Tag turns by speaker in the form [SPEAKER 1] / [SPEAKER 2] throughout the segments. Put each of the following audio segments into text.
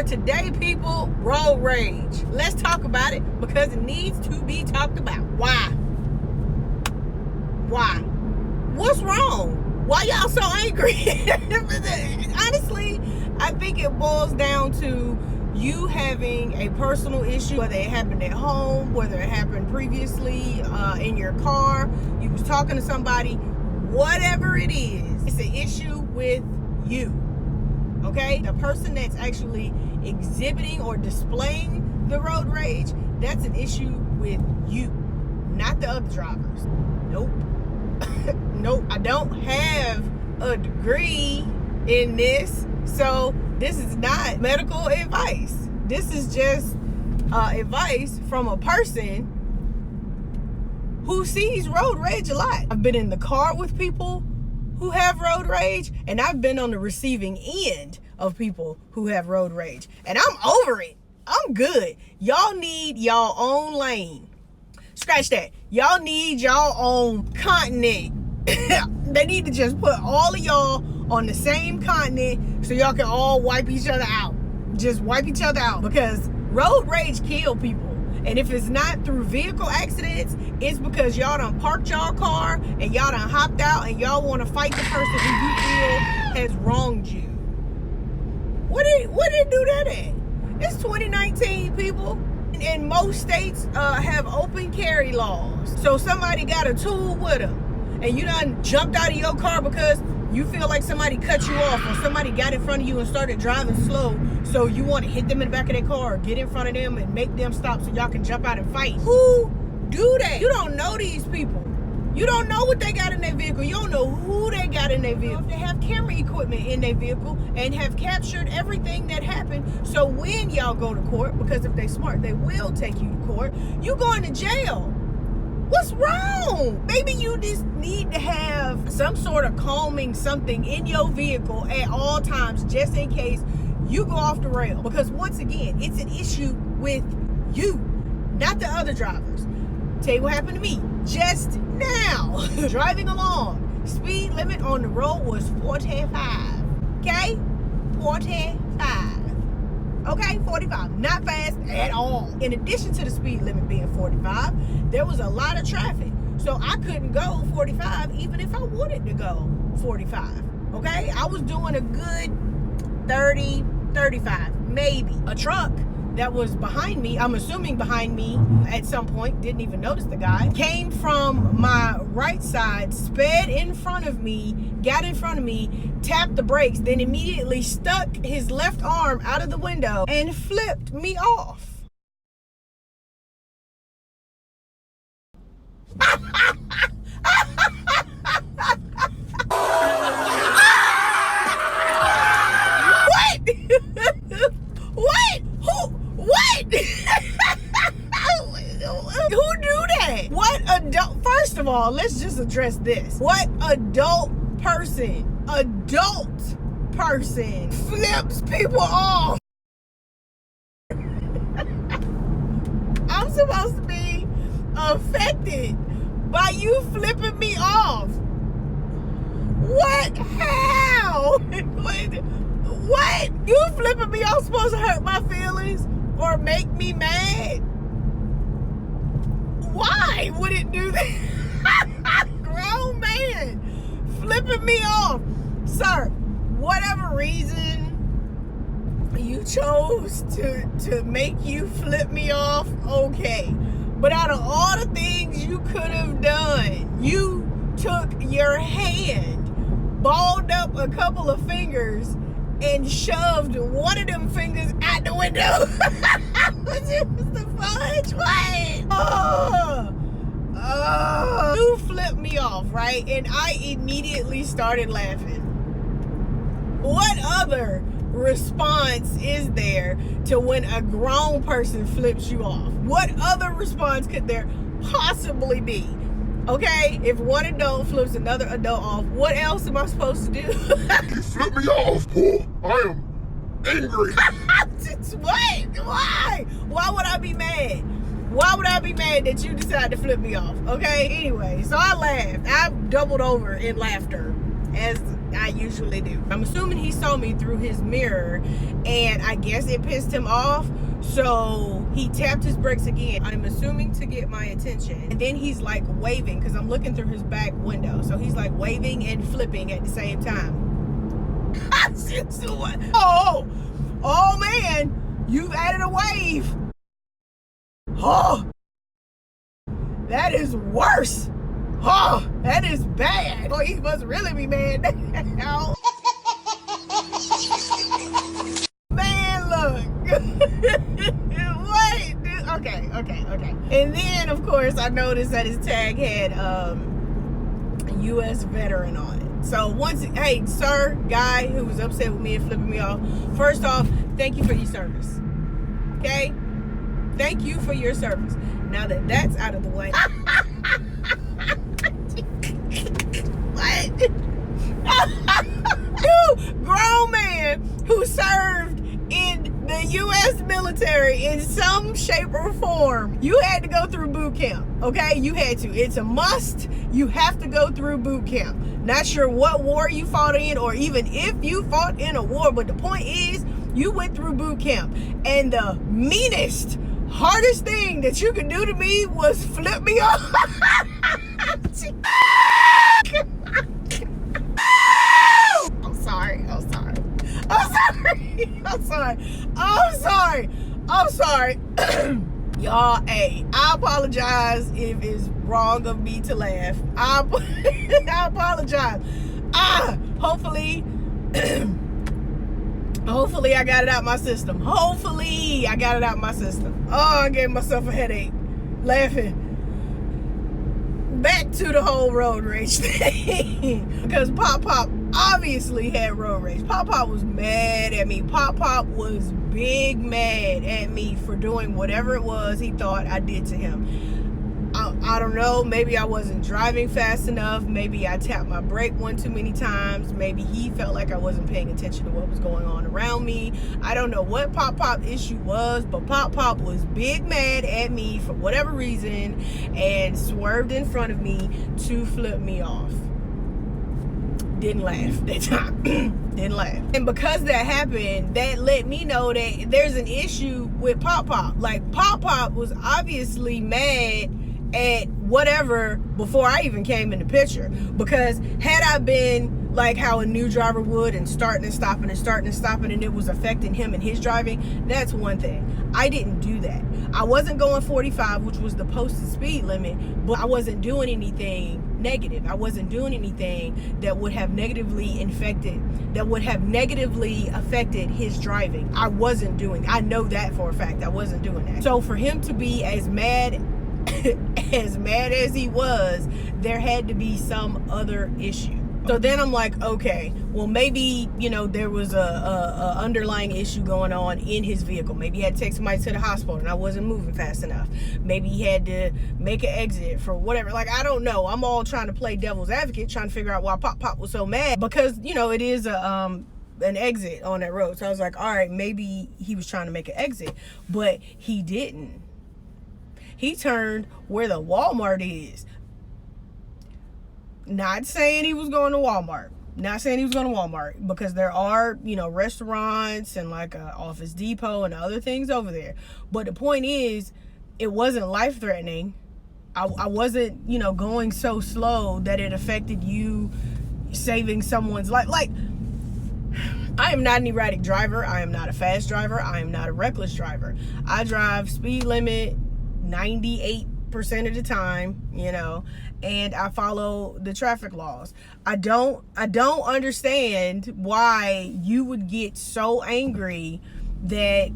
[SPEAKER 1] for today, people, road rage. Let's talk about it because it needs to be talked about. Why? What's wrong? Why y'all so angry? Honestly, I think it boils down to you having a personal issue, whether it happened at home, whether it happened previously in your car, you was talking to somebody, whatever it is, it's an issue with you. Okay? The person that's actually exhibiting or displaying the road rage, that's an issue with you, not the other drivers. Nope. Nope. I don't have a degree in this, so this is not medical advice. This is just advice from a person who sees road rage a lot. I've been in the car with people who have road rage, and I've been on the receiving end of people who have road rage, and I'm over it. I'm good. Y'all need y'all own lane. Scratch that. Y'all need y'all own continent. They need to just put all of y'all on the same continent so y'all can all wipe each other out. Just wipe each other out, because road rage kill people. And if it's not through vehicle accidents, it's because y'all done parked y'all car and y'all done hopped out and y'all want to fight the person who you feel has wronged you. What did it do that at? It's 2019, people. And most states have open carry laws. So somebody got a tool with them, and you done jumped out of your car because you feel like somebody cut you off, or somebody got in front of you and started driving slow, so you want to hit them in the back of their car, or get in front of them and make them stop so y'all can jump out and fight. Who do that? You don't know these people. You don't know what they got in their vehicle. You don't know who they got in their vehicle. They have camera equipment in their vehicle and have captured everything that happened. So when y'all go to court, because if they smart, they will take you to court, you going to jail. What's wrong? Maybe you just need to have some sort of calming something in your vehicle at all times, just in case you go off the rail. Because once again, it's an issue with you, not the other drivers. Tell you what happened to me just now. Driving along, speed limit on the road was 45. Okay? 45. Okay, 45. Not fast at all. In addition to the speed limit being 45, there was a lot of traffic. So I couldn't go 45 even if I wanted to go 45. Okay? I was doing a good 30, 35, maybe. A truck that was behind me, I'm assuming behind me at some point, didn't even notice the guy, came from my right side, sped in front of me, got in front of me, tapped the brakes, then immediately stuck his left arm out of the window and flipped me off. What? What? Who do that? What adult? First of all, let's just address this. What adult person flips people off? I'm supposed to be affected by you flipping me off. What? How? What? You flipping me off supposed to hurt my feelings or make me mad? Why would it do that? Grown man flipping me off. Sir, whatever reason you chose to make you flip me off, okay. But out of all the things you could have done, you took your hand, balled up a couple of fingers, and shoved one of them fingers out the window. Was the fudge? What? You flipped me off, right? And I immediately started laughing. What other response is there to when a grown person flips you off? What other response could there possibly be? Okay, if one adult flips another adult off, what else am I supposed to do?
[SPEAKER 2] You flip me off, Paul. I am angry.
[SPEAKER 1] What? Why? Why would I be mad? Why would I be mad that you decided to flip me off? Okay, anyway, so I laughed. I doubled over in laughter as I usually do. I'm assuming he saw me through his mirror, and I guess it pissed him off, so he tapped his brakes again. I'm assuming to get my attention. And then he's like waving, because I'm looking through his back window. So he's like waving and flipping at the same time. Oh man, you've added a wave. Oh, that is worse. Oh, that is bad. Oh, he must really be mad now. Man, look. Wait. Okay. And then, of course, I noticed that his tag had U.S. veteran on it. So hey, sir, guy who was upset with me and flipping me off, first off, thank you for your service. Okay? Thank you for your service. Now that that's out of the way. What? You grown man who served in the U.S. military in some shape or form, you had to go through boot camp. Okay? You had to. It's a must. You have to go through boot camp. Not sure what war you fought in, or even if you fought in a war, but the point is, you went through boot camp. And the meanest, hardest thing that you could do to me was flip me off. I'm sorry. Y'all, hey, I apologize if it's wrong of me to laugh. I apologize. Hopefully I got it out my system. Oh, I gave myself a headache laughing. Back to the whole road rage thing. Because Pop obviously had road rage. Pop was mad at me. Pop was big mad at me for doing whatever it was he thought I did to him. I don't know. Maybe I wasn't driving fast enough. Maybe I tapped my brake one too many times. Maybe he felt like I wasn't paying attention to what was going on around me. I don't know what Pop issue was, but Pop was big mad at me for whatever reason and swerved in front of me to flip me off. Didn't laugh that time. Didn't laugh. And because that happened, that let me know that there's an issue with Pop. Like, Pop was obviously mad at whatever before I even came in the picture. Because had I been like how a new driver would, and starting and stopping and it was affecting him and his driving, that's one thing. I didn't do that. I wasn't going 45, which was the posted speed limit, but I wasn't doing anything negative. I wasn't doing anything that would have negatively affected his driving. I know that for a fact. I wasn't doing that. So for him to be as mad as he was, there had to be some other issue. So then I'm like, okay, well, maybe, there was a underlying issue going on in his vehicle. Maybe he had to take somebody to the hospital and I wasn't moving fast enough. Maybe he had to make an exit for whatever. Like, I don't know. I'm all trying to play devil's advocate, trying to figure out why Pop was so mad, because, it is an exit on that road. So I was like, all right, maybe he was trying to make an exit, but he didn't. He turned where the Walmart is. Not saying he was going to Walmart. Because there are, restaurants and like a Office Depot and other things over there. But the point is, it wasn't life-threatening. I wasn't, going so slow that it affected you saving someone's life. Like, I am not an erratic driver. I am not a fast driver. I am not a reckless driver. I drive speed limit 98% of the time, and I follow the traffic laws. I don't understand why you would get so angry that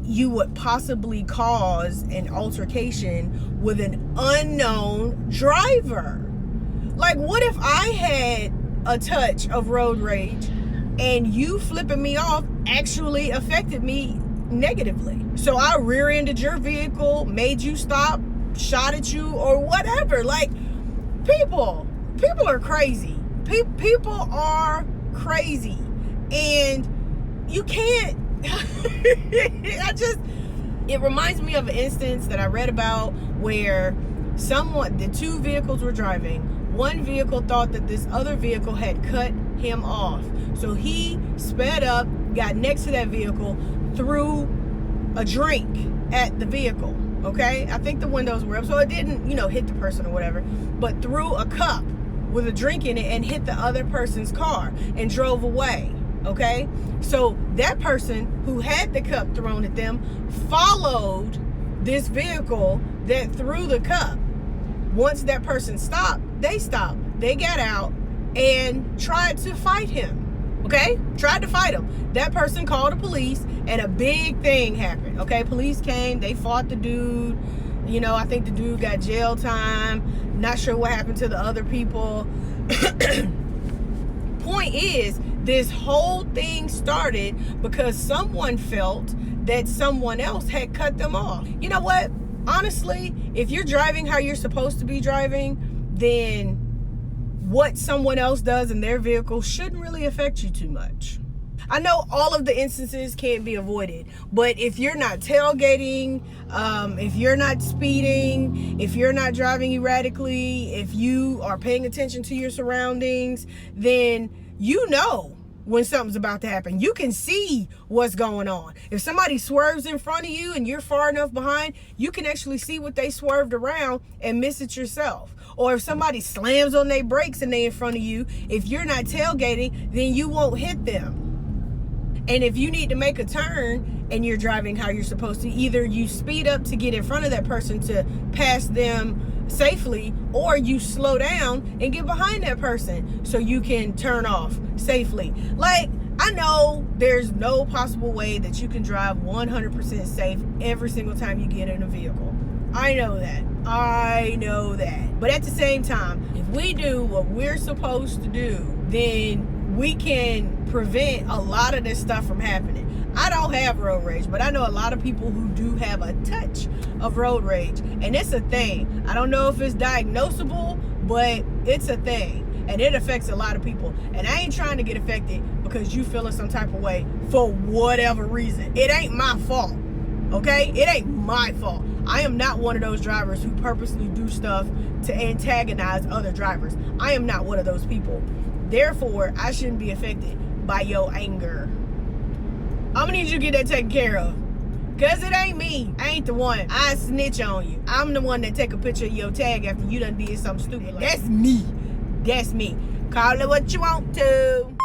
[SPEAKER 1] you would possibly cause an altercation with an unknown driver. Like, what if I had a touch of road rage and you flipping me off actually affected me negatively? So I rear-ended your vehicle, made you stop, shot at you, or whatever. Like, people are crazy. People are crazy, and you can't. It reminds me of an instance that I read about where the two vehicles were driving. One vehicle thought that this other vehicle had cut him off. So he sped up, got next to that vehicle, threw a drink at the vehicle. Okay, I think the windows were up, so it didn't, hit the person or whatever, but threw a cup with a drink in it and hit the other person's car and drove away. Okay, so that person who had the cup thrown at them followed this vehicle that threw the cup. Once that person stopped, they got out and tried to fight him. Okay, tried to fight him. That person called the police and a big thing happened. Okay, police came, they fought the dude. I think the dude got jail time. Not sure what happened to the other people. Point is, this whole thing started because someone felt that someone else had cut them off. You know what? Honestly, if you're driving how you're supposed to be driving, then what someone else does in their vehicle shouldn't really affect you too much. I know all of the instances can't be avoided, but if you're not tailgating, if you're not speeding, if you're not driving erratically, if you are paying attention to your surroundings, then you know when something's about to happen. You can see what's going on. If somebody swerves in front of you and you're far enough behind, you can actually see what they swerved around and miss it yourself. Or if somebody slams on their brakes and they're in front of you, if you're not tailgating, then you won't hit them. And if you need to make a turn and you're driving how you're supposed to, either you speed up to get in front of that person to pass them safely, or you slow down and get behind that person so you can turn off safely. Like, I know there's no possible way that you can drive 100% safe every single time you get in a vehicle. I know that. But at the same time, if we do what we're supposed to do, then we can prevent a lot of this stuff from happening. I don't have road rage, but I know a lot of people who do have a touch of road rage. And it's a thing. I don't know if it's diagnosable, but it's a thing. And it affects a lot of people. And I ain't trying to get affected because you feeling some type of way for whatever reason. It ain't my fault. Okay? It ain't my fault. I am not one of those drivers who purposely do stuff to antagonize other drivers. I am not one of those people. Therefore, I shouldn't be affected by your anger. I'm gonna need you to get that taken care of. Cause it ain't me. I ain't the one. I snitch on you. I'm the one that take a picture of your tag after you done did something stupid. That's me. That's me. Call it what you want to.